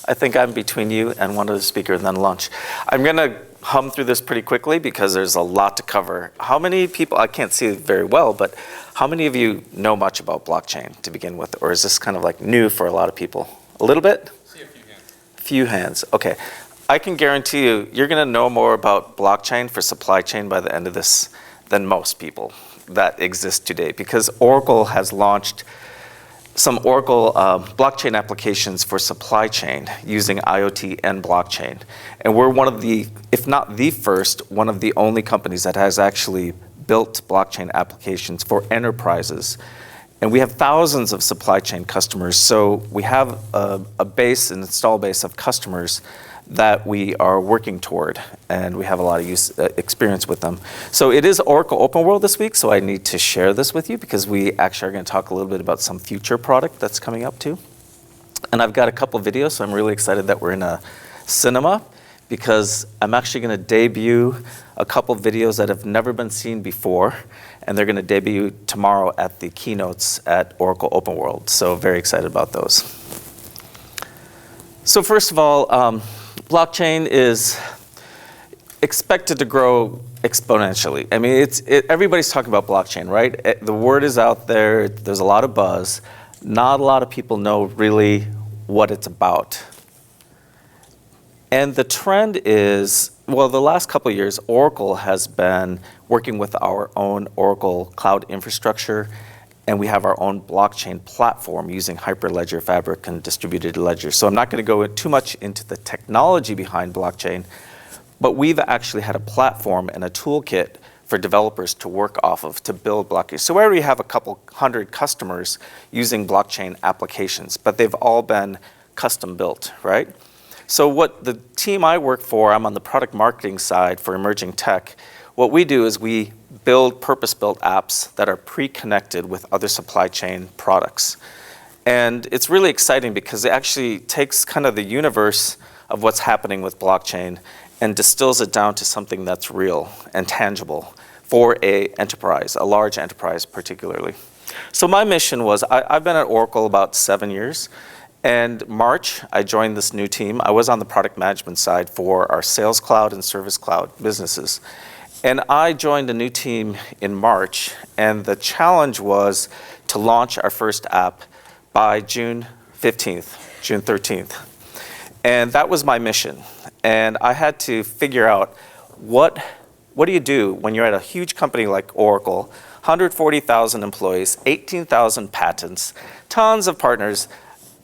I think I'm between you and one of the speakers and then lunch. I'm going to hum through this pretty quickly because there's a lot to cover. How many people, I can't see it very well, but how many of you know much about blockchain to begin with? Or is this kind of like new for a lot of people? A little bit? See a few hands. Few hands, okay. I can guarantee you, you're going to know more about blockchain for supply chain by the end of this than most people that exist today, because Oracle has launched some Oracle blockchain applications for supply chain using IoT and blockchain. And we're one of the, if not the first, one of the only companies that has actually built blockchain applications for enterprises. And we have thousands of supply chain customers, so we have a base, an install base of customers that we are working toward, and we have a lot of experience with them. So it is Oracle Open World this week, so I need to share this with you because we actually are going to talk a little bit about some future product that's coming up too. And I've got a couple videos, so I'm really excited that we're in a cinema because I'm actually going to debut a couple videos that have never been seen before, and they're going to debut tomorrow at the keynotes at Oracle Open World. So very excited about those. So first of all, blockchain is expected to grow exponentially. I mean, everybody's talking about blockchain, right? The word is out there. There's a lot of buzz. Not a lot of people know really what it's about. And the trend is, well, the last couple of years, Oracle has been working with our own Oracle Cloud infrastructure, and we have our own blockchain platform using Hyperledger Fabric and distributed ledger. So I'm not going to go too much into the technology behind blockchain, but we've actually had a platform and a toolkit for developers to work off of to build blockchain. So we already have a couple hundred customers using blockchain applications, but they've all been custom built, right? So what the team I work for, I'm on the product marketing side for emerging tech. What we do is we build purpose-built apps that are pre-connected with other supply chain products. And it's really exciting because it actually takes kind of the universe of what's happening with blockchain and distills it down to something that's real and tangible for an enterprise, a large enterprise particularly. So my mission was, I've been at Oracle about 7 years. And March, I joined this new team. I was on the product management side for our Sales Cloud and Service Cloud businesses. And I joined a new team in March, and the challenge was to launch our first app by June 15th, June 13th. And that was my mission. And I had to figure out what do you do when you're at a huge company like Oracle, 140,000 employees, 18,000 patents, tons of partners,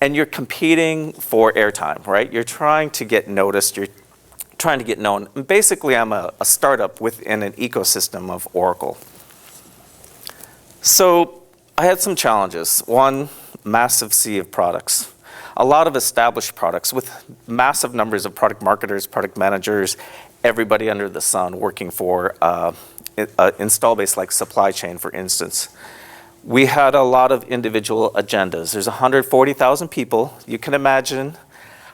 and you're competing for airtime, right? You're trying to get noticed, you're trying to get known. Basically, I'm a startup within an ecosystem of Oracle. So I had some challenges. One, massive sea of products. A lot of established products with massive numbers of product marketers, product managers, everybody under the sun working for an install base like supply chain, for instance. We had a lot of individual agendas. There's 140,000 people. You can imagine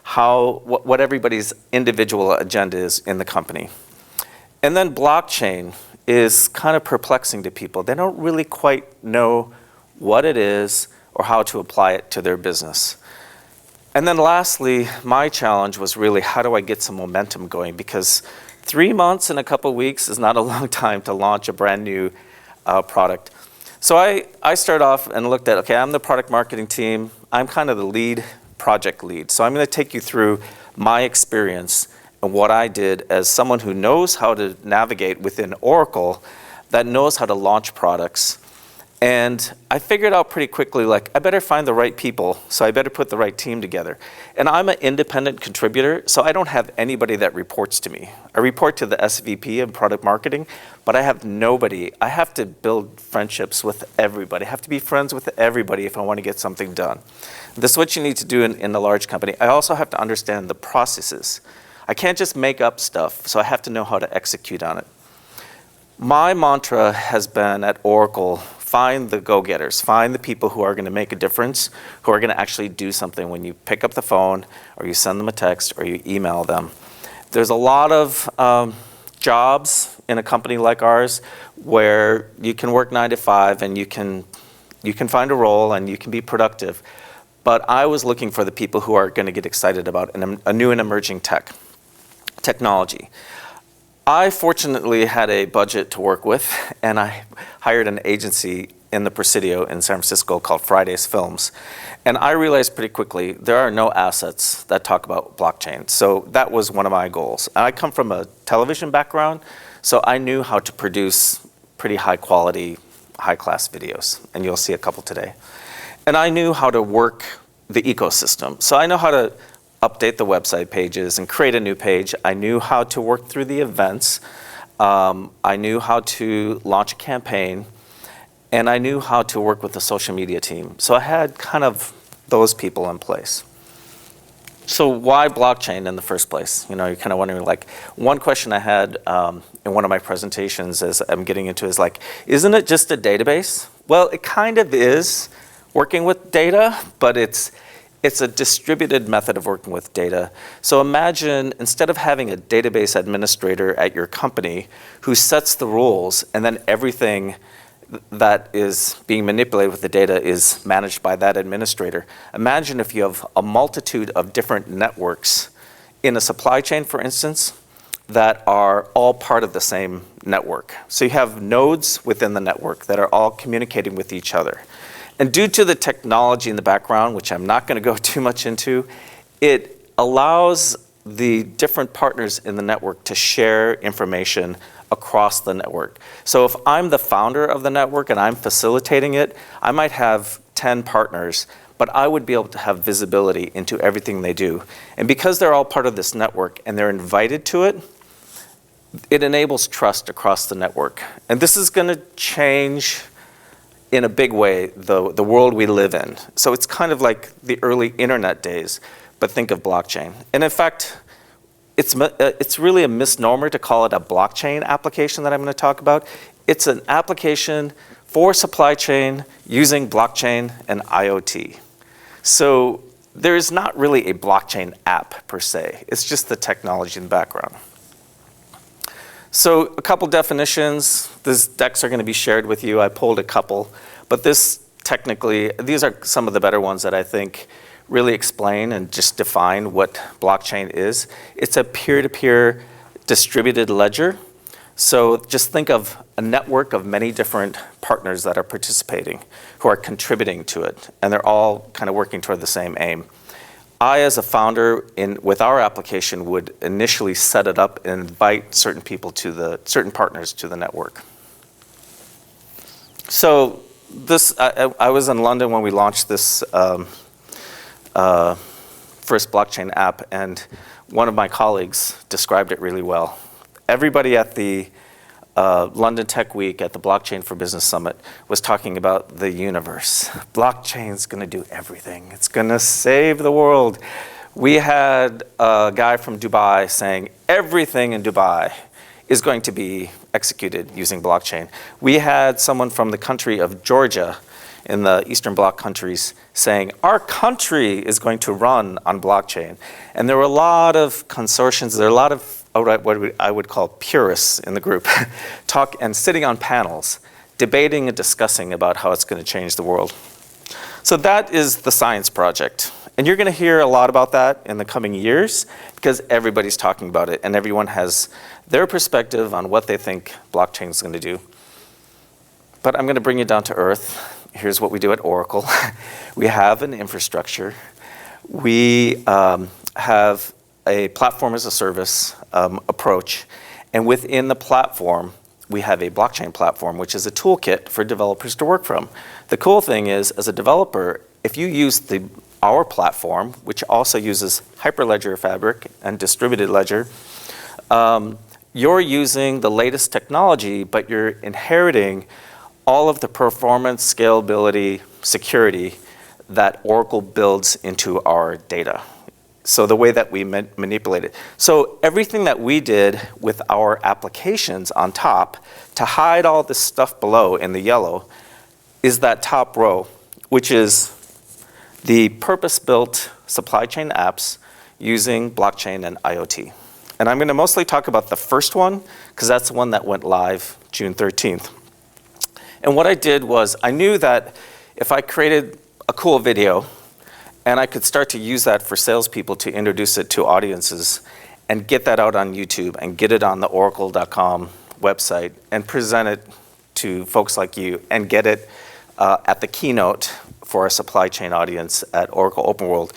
what everybody's individual agenda is in the company. And then blockchain is kind of perplexing to people. They don't really quite know what it is or how to apply it to their business. And then lastly, my challenge was really how do I get some momentum going? Because 3 months and a couple of weeks is not a long time to launch a brand new product. So I started off and looked at, okay, I'm the product marketing team. I'm kind of the lead, project lead. So I'm going to take you through my experience and what I did as someone who knows how to navigate within Oracle, that knows how to launch products. And I figured out pretty quickly, like, I better find the right people, so I better put the right team together. And I'm an independent contributor, so I don't have anybody that reports to me. I report to the SVP of product marketing, but I have nobody. I have to build friendships with everybody. I have to be friends with everybody if I want to get something done. This is what you need to do in a large company. I also have to understand the processes. I can't just make up stuff, so I have to know how to execute on it. My mantra has been at Oracle, find the go-getters, find the people who are going to make a difference, who are going to actually do something when you pick up the phone or you send them a text or you email them. There's a lot of jobs in a company like ours where you can work 9 to 5 and you can find a role and you can be productive. but I was looking for the people who are going to get excited about a new and emerging technology. I fortunately had a budget to work with, and I hired an agency in the Presidio in San Francisco called Friday's Films. And I realized pretty quickly there are no assets that talk about blockchain. So that was one of my goals. And I come from a television background, so I knew how to produce pretty high quality, high class videos. And you'll see a couple today. And I knew how to work the ecosystem. So I know how to update the website pages and create a new page. I knew how to work through the events. I knew how to launch a campaign. And I knew how to work with the social media team. So I had kind of those people in place. So why blockchain in the first place? You know, you're kind of wondering, like, one question I had in one of my presentations as I'm getting into is like, isn't it just a database? Well, it kind of is working with data, but it's a distributed method of working with data. So imagine, instead of having a database administrator at your company who sets the rules and then everything that is being manipulated with the data is managed by that administrator. Imagine if you have a multitude of different networks in a supply chain, for instance, that are all part of the same network. So you have nodes within the network that are all communicating with each other. And due to the technology in the background, which I'm not going to go too much into, it allows the different partners in the network to share information across the network. So if I'm the founder of the network and I'm facilitating it, I might have 10 partners, but I would be able to have visibility into everything they do. And because they're all part of this network and they're invited to it, it enables trust across the network. And this is going to change in a big way the world we live in. So it's kind of like the early internet days, but think of blockchain. And in fact, it's really a misnomer to call it a blockchain application that I'm going to talk about. It's an application for supply chain using blockchain and IoT. So there is not really a blockchain app per se. It's just the technology in the background. So a couple definitions. These decks are going to be shared with you. I pulled a couple, but these are some of the better ones that I think really explain and just define what blockchain is. It's a peer-to-peer distributed ledger. So just think of a network of many different partners that are participating, who are contributing to it, and they're all kind of working toward the same aim. I, as a founder with our application, would initially set it up and invite certain partners to the network. So I was in London when we launched this first blockchain app, and one of my colleagues described it really well. Everybody at the London Tech Week at the Blockchain for Business Summit was talking about the universe. Blockchain's going to do everything. It's going to save the world. We had a guy from Dubai saying everything in Dubai is going to be executed using blockchain. We had someone from the country of Georgia in the Eastern Bloc countries saying, our country is going to run on blockchain. And there were a lot of consortiums, there were a lot of what I would call purists in the group, sitting on panels, debating and discussing about how it's going to change the world. So that is the science project. And you're going to hear a lot about that in the coming years because everybody's talking about it and everyone has their perspective on what they think blockchain is going to do. But I'm going to bring you down to earth. Here's what we do at Oracle. We have an infrastructure. We have a platform as a service approach. And within the platform, we have a blockchain platform, which is a toolkit for developers to work from. The cool thing is, as a developer, if you use our platform, which also uses Hyperledger Fabric and Distributed Ledger, you're using the latest technology, but you're inheriting all of the performance, scalability, security that Oracle builds into our data. So the way that we manipulate it. So everything that we did with our applications on top to hide all this stuff below in the yellow is that top row, which is the purpose-built supply chain apps using blockchain and IoT. And I'm going to mostly talk about the first one because that's the one that went live June 13th. And what I did was I knew that if I created a cool video And I could start to use that for salespeople to introduce it to audiences and get that out on YouTube and get it on the oracle.com website and present it to folks like you and get it at the keynote for a supply chain audience at Oracle Open World.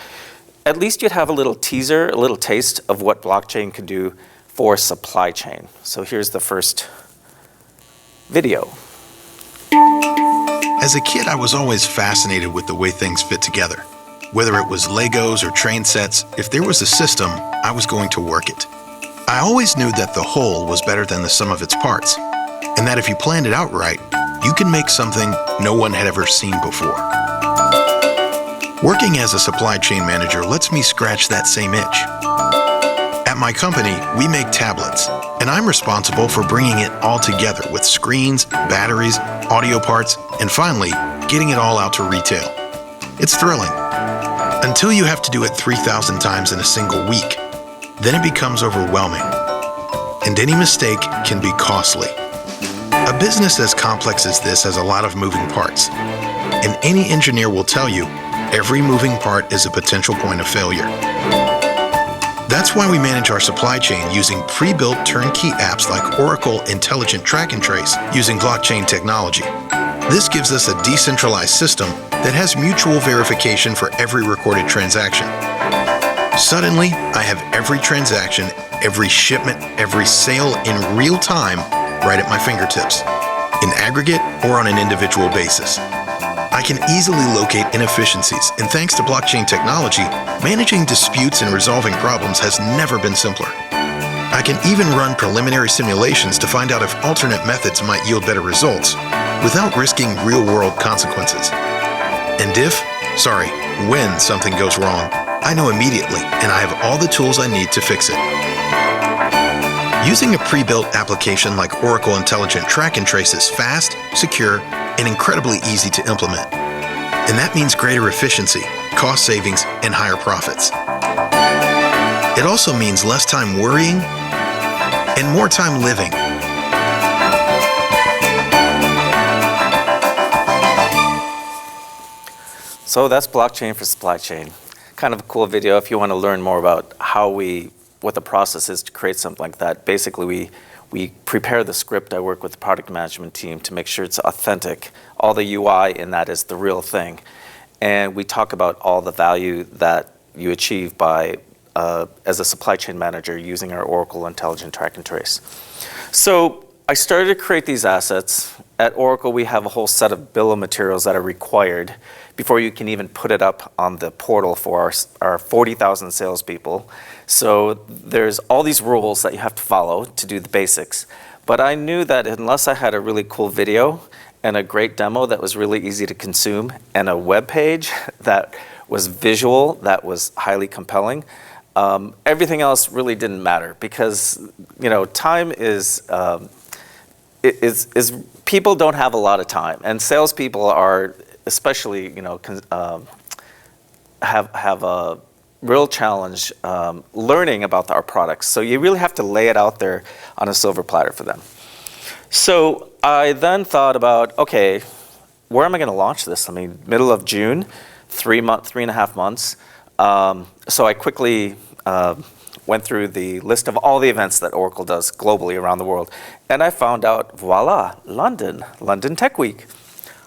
At least you'd have a little teaser, a little taste of what blockchain can do for supply chain. So here's the first video. As a kid, I was always fascinated with the way things fit together. Whether it was Legos or train sets, if there was a system, I was going to work it. I always knew that the whole was better than the sum of its parts, and that if you planned it out right, you can make something no one had ever seen before. Working as a supply chain manager lets me scratch that same itch. At my company, we make tablets, and I'm responsible for bringing it all together with screens, batteries, audio parts, and finally, getting it all out to retail. It's thrilling. Until you have to do it 3,000 times in a single week, then it becomes overwhelming. And any mistake can be costly. A business as complex as this has a lot of moving parts. And any engineer will tell you, every moving part is a potential point of failure. That's why we manage our supply chain using pre-built turnkey apps like Oracle Intelligent Track and Trace using blockchain technology. This gives us a decentralized system that has mutual verification for every recorded transaction. Suddenly, I have every transaction, every shipment, every sale in real time right at my fingertips, in aggregate or on an individual basis. I can easily locate inefficiencies, and thanks to blockchain technology, managing disputes and resolving problems has never been simpler. I can even run preliminary simulations to find out if alternate methods might yield better results without risking real-world consequences. And when something goes wrong, I know immediately, and I have all the tools I need to fix it. Using a pre-built application like Oracle Intelligent Track and Trace is fast, secure, and incredibly easy to implement. And that means greater efficiency, cost savings, and higher profits. It also means less time worrying and more time living. So that's blockchain for supply chain. Kind of a cool video if you want to learn more about what the process is to create something like that. Basically, we prepare the script. I work with the product management team to make sure it's authentic. All the UI in that is the real thing. And we talk about all the value that you achieve by, as a supply chain manager, using our Oracle Intelligent Track and Trace. So I started to create these assets. At Oracle, we have a whole set of bill of materials that are required before you can even put it up on the portal for our 40,000 salespeople. So there's all these rules that you have to follow to do the basics. But I knew that unless I had a really cool video and a great demo that was really easy to consume and a web page that was visual, that was highly compelling, everything else really didn't matter because, time is people don't have a lot of time, and salespeople are especially, have a real challenge learning about our products. So you really have to lay it out there on a silver platter for them. So I then thought about, okay, where am I going to launch this? I mean, middle of June, 3.5 months. So I quickly went through the list of all the events that Oracle does globally around the world. And I found out, voila, London Tech Week.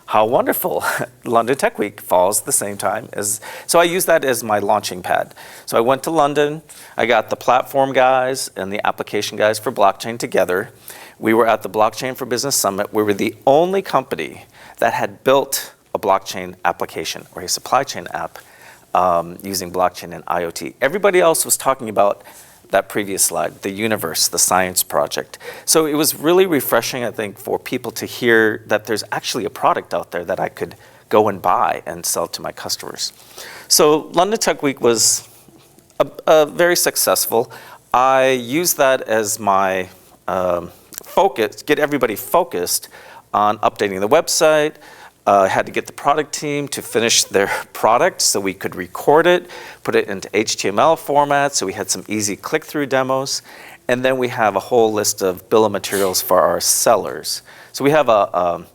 How wonderful. London Tech Week falls the same time as, so I used that as my launching pad. So I went to London, I got the platform guys and the application guys for blockchain together. We were at the Blockchain for Business Summit. We were the only company that had built a blockchain application or a supply chain app using blockchain and IoT. Everybody else was talking about that previous slide, the universe, the science project. So it was really refreshing, I think, for people to hear that there's actually a product out there that I could go and buy and sell to my customers. So London Tech Week was very successful. I used that as my focus, get everybody focused on updating the website. Had to get the product team to finish their product so we could record it, put it into HTML format so we had some easy click-through demos. And then we have a whole list of bill of materials for our sellers. So we have a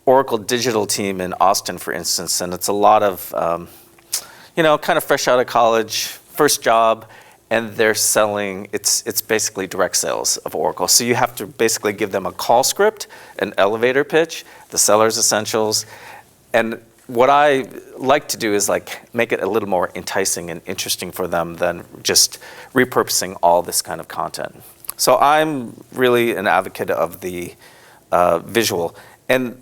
Oracle digital team in Austin, for instance, and it's a lot of kind of fresh out of college, first job, and they're selling, it's basically direct sales of Oracle. So you have to basically give them a call script, an elevator pitch, the seller's essentials. And what I like to do is make it a little more enticing and interesting for them than just repurposing all this kind of content. So I'm really an advocate of the visual. And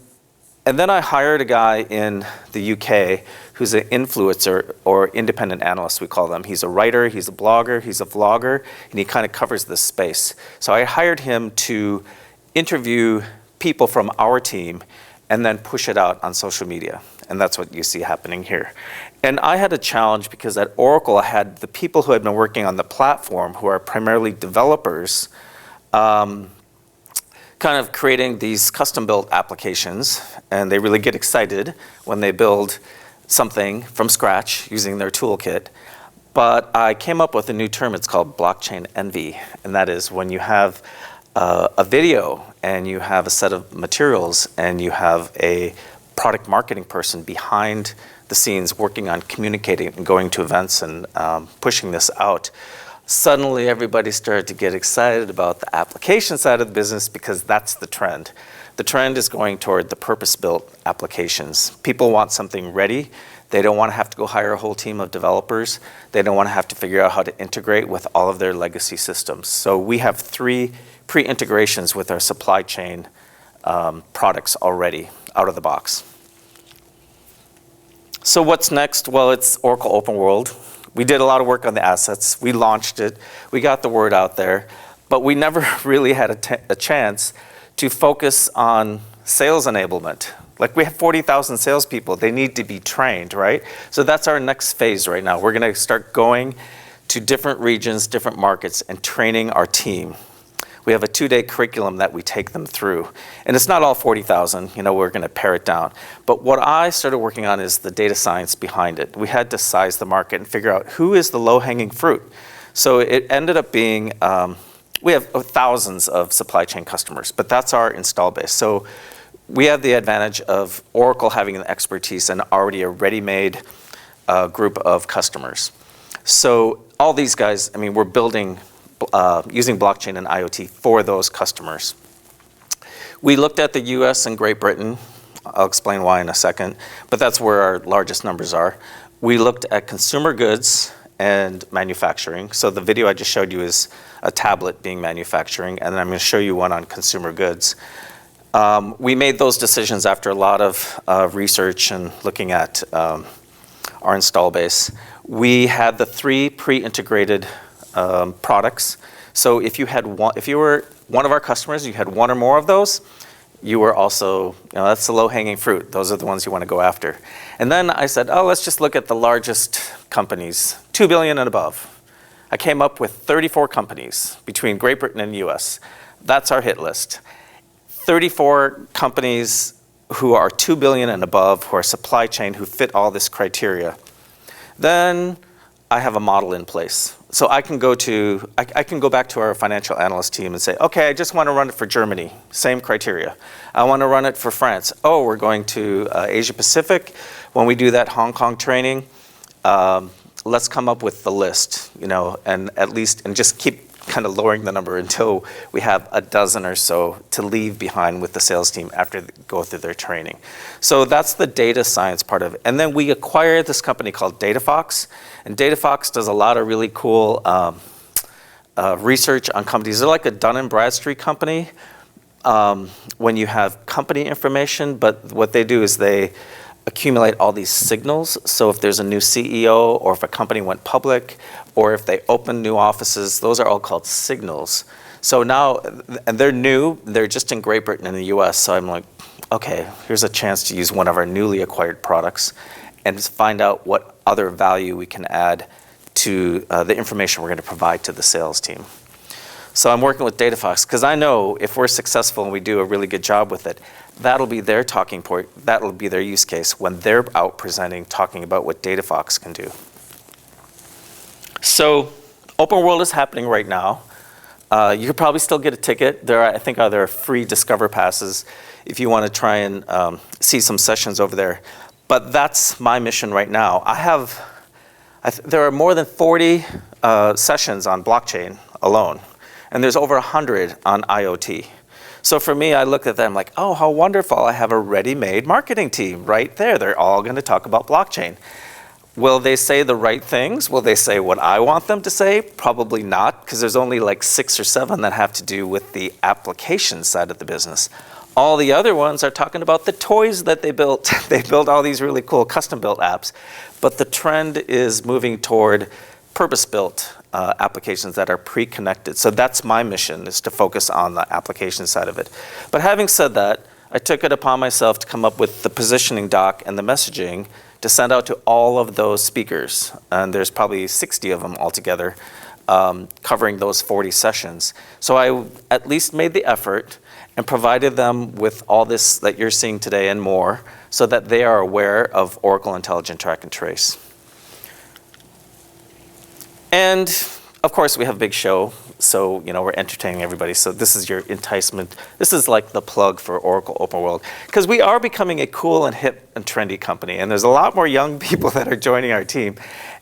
then I hired a guy in the UK who's an influencer or independent analyst, we call them. He's a writer, he's a blogger, he's a vlogger, and he kind of covers this space. So I hired him to interview people from our team and then push it out on social media. And that's what you see happening here. And I had a challenge because at Oracle, I had the people who had been working on the platform, who are primarily developers, kind of creating these custom-built applications, and they really get excited when they build something from scratch using their toolkit. But I came up with a new term, it's called blockchain envy, and that is when you have a video and you have a set of materials and you have a product marketing person behind the scenes working on communicating and going to events and pushing this out. Suddenly everybody started to get excited about the application side of the business because that's the trend. The trend is going toward the purpose-built applications. People want something ready. They don't want to have to go hire a whole team of developers. They don't want to have to figure out how to integrate with all of their legacy systems. So we have 3 pre-integrations with our supply chain products already out of the box. So what's next? Well, it's Oracle Open World. We did a lot of work on the assets. We launched it. We got the word out there. But we never really had a chance to focus on sales enablement. Like we have 40,000 salespeople. They need to be trained, right? So that's our next phase right now. We're going to start going to different regions, different markets, and training our team. We have a 2-day curriculum that we take them through. And it's not all 40,000, we're going to pare it down. But what I started working on is the data science behind it. We had to size the market and figure out who is the low-hanging fruit. So it ended up being, we have thousands of supply chain customers, but that's our install base. So we have the advantage of Oracle having an expertise and already a ready-made group of customers. So all these guys, we're building using blockchain and IoT for those customers. We looked at the US and Great Britain. I'll explain why in a second, but that's where our largest numbers are. We looked at consumer goods and manufacturing. So the video I just showed you is a tablet being manufacturing, and then I'm going to show you one on consumer goods. We made those decisions after a lot of research and looking at our install base. We had the 3 pre-integrated products. So if you were one of our customers, you had 1 or more of those, you were also, that's the low-hanging fruit. Those are the ones you want to go after. And then I said, let's just look at the largest companies, 2 billion and above. I came up with 34 companies between Great Britain and US. That's our hit list. 34 companies who are 2 billion and above, who are supply chain, who fit all this criteria. Then I have a model in place. So I can go back to our financial analyst team and say, okay, I just want to run it for Germany, same criteria. I want to run it for France. Oh, we're going to Asia Pacific. When we do that Hong Kong training, let's come up with the list, and just keep kind of lowering the number until we have a dozen or so to leave behind with the sales team after they go through their training. So that's the data science part of it. And then we acquired this company called DataFox. And DataFox does a lot of really cool research on companies. They're like a Dun & Bradstreet company when you have company information, but what they do is they accumulate all these signals. So if there's a new CEO, or if a company went public, or if they open new offices, those are all called signals. So now, and they're new, they're just in Great Britain and the US, so I'm like, okay, here's a chance to use one of our newly acquired products and find out what other value we can add to the information we're going to provide to the sales team. So I'm working with DataFox because I know if we're successful and we do a really good job with it, that'll be their talking point, that'll be their use case when they're out presenting, talking about what DataFox can do. So Open World is happening right now. You could probably still get a ticket. There are free Discover passes if you want to try and see some sessions over there. But that's my mission right now. I have There are more than 40 sessions on blockchain alone, and there's over 100 on IoT. So for me, I look at them like, oh, how wonderful. I have a ready-made marketing team right there. They're all going to talk about blockchain. Will they say the right things? Will they say what I want them to say? Probably not, because there's only like 6 or 7 that have to do with the application side of the business. All the other ones are talking about the toys that they built. They built all these really cool custom-built apps. But the trend is moving toward purpose-built applications that are pre-connected. So that's my mission, is to focus on the application side of it. But having said that, I took it upon myself to come up with the positioning doc and the messaging to send out to all of those speakers. And there's probably 60 of them altogether, covering those 40 sessions. So I at least made the effort and provided them with all this that you're seeing today and more, so that they are aware of Oracle Intelligent Track and Trace. And of course, we have a big show, so we're entertaining everybody. So this is your enticement. This is like the plug for Oracle Open World, because we are becoming a cool and hip and trendy company, and there's a lot more young people that are joining our team.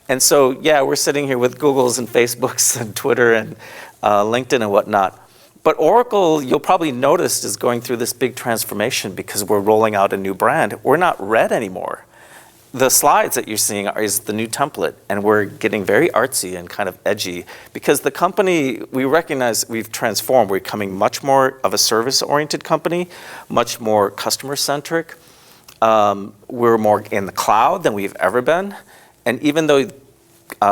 And so, yeah, we're sitting here with Googles and Facebooks and Twitter and LinkedIn and whatnot. But Oracle, you'll probably notice, is going through this big transformation because we're rolling out a new brand. We're not red anymore. The slides that you're seeing is the new template, and we're getting very artsy and kind of edgy because the company, we recognize we've transformed. We're becoming much more of a service-oriented company, much more customer-centric. We're more in the cloud than we've ever been. And even though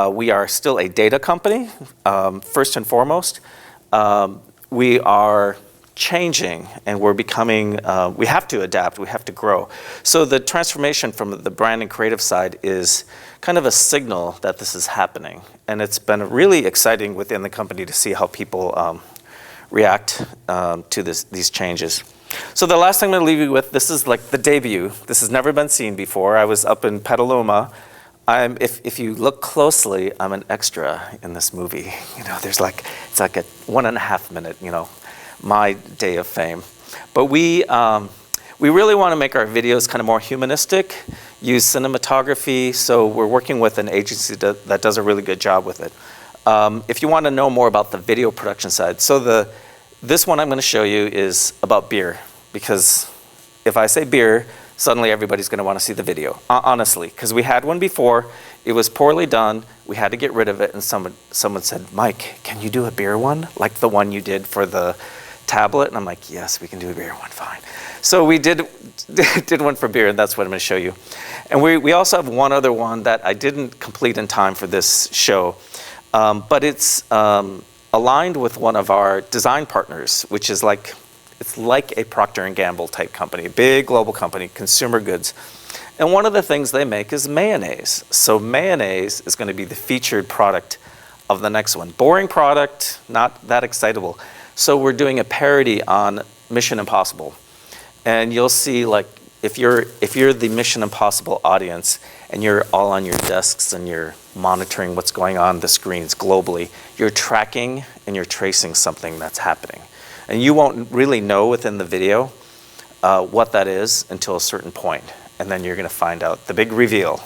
we are still a data company, first and foremost, we are changing, and we're becoming, we have to adapt, we have to grow. So the transformation from the brand and creative side is kind of a signal that this is happening. And it's been really exciting within the company to see how people react to these changes. So the last thing I'm gonna leave you with, this is like the debut. This has never been seen before. I was up in Petaluma. If you look closely, I'm an extra in this movie. There's like, it's like a 1.5 minute, my day of fame. But we really want to make our videos kind of more humanistic, use cinematography. So we're working with an agency that does a really good job with it. If you want to know more about the video production side, so this one I'm going to show you is about beer, because if I say beer, suddenly everybody's going to want to see the video, honestly, because we had one before. It was poorly done. We had to get rid of it, and someone said, Mike, can you do a beer one, like the one you did for the tablet? And I'm like, yes, we can do a beer one, fine. So we did one for beer, and that's what I'm going to show you. And we also have one other one that I didn't complete in time for this show, but it's aligned with one of our design partners, which is like, it's like a Procter & Gamble type company, a big global company, consumer goods. And one of the things they make is mayonnaise. So mayonnaise is going to be the featured product of the next one. Boring product, not that excitable. So we're doing a parody on Mission Impossible. And you'll see, like, if you're the Mission Impossible audience and you're all on your desks and you're monitoring what's going on the screens globally, you're tracking and you're tracing something that's happening. And you won't really know within the video what that is until a certain point. And then you're going to find out the big reveal,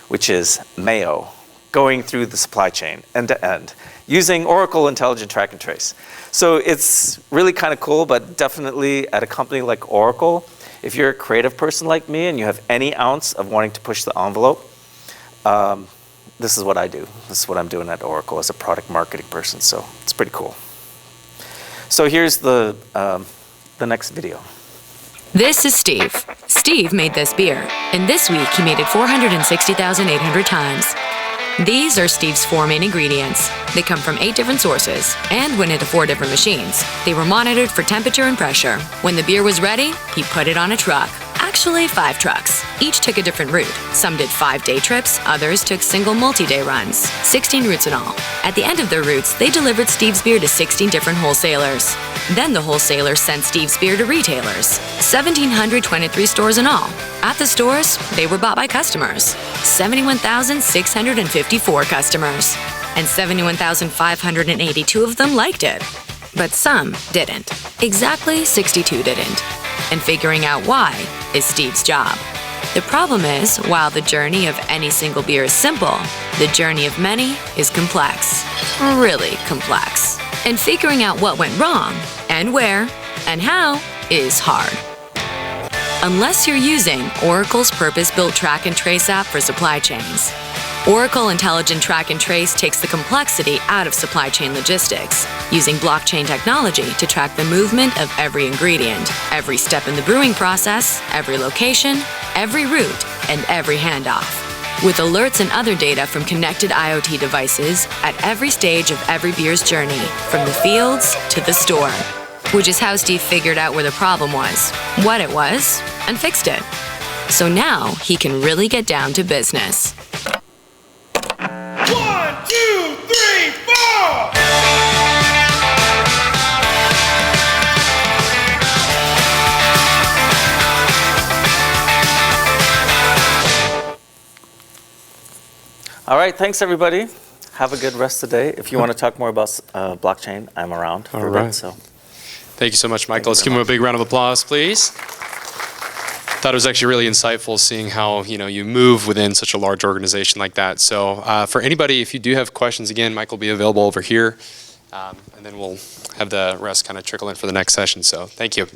which is mayo going through the supply chain end to end using Oracle Intelligent Track and Trace. So it's really kind of cool, but definitely at a company like Oracle, if you're a creative person like me and you have any ounce of wanting to push the envelope, this is what I do. This is what I'm doing at Oracle as a product marketing person. So it's pretty cool. So here's the next video. This is Steve. Steve made this beer, and this week he made it 460,800 times. These are Steve's 4 main ingredients. They come from 8 different sources and went into 4 different machines. They were monitored for temperature and pressure. When the beer was ready, he put it on a truck. Actually, 5 trucks. Each took a different route. Some did 5-day trips, others took single multi-day runs. 16 routes in all. At the end of their routes, they delivered Steve's beer to 16 different wholesalers. Then the wholesalers sent Steve's beer to retailers. 1,723 stores in all. At the stores, they were bought by customers. 71,654 customers. And 71,582 of them liked it. But some didn't. Exactly 62 didn't. And figuring out why is Steve's job. The problem is, while the journey of any single beer is simple, the journey of many is complex. Really complex. And figuring out what went wrong, and where, and how, is hard. Unless you're using Oracle's purpose-built track and trace app for supply chains. Oracle Intelligent Track and Trace takes the complexity out of supply chain logistics, using blockchain technology to track the movement of every ingredient, every step in the brewing process, every location, every route, and every handoff. With alerts and other data from connected IoT devices at every stage of every beer's journey, from the fields to the store. Which is how Steve figured out where the problem was, what it was, and fixed it. So now he can really get down to business. 1, 2, 3, 4! All right, thanks everybody. Have a good rest of the day. If you want to talk more about blockchain, I'm around for a bit. So. Thank you so much, Michael. Let's give him a big round of applause, please. Thought it was actually really insightful seeing how you move within such a large organization like that. So for anybody, if you do have questions, again, Michael will be available over here, and then we'll have the rest kind of trickle in for the next session. So thank you.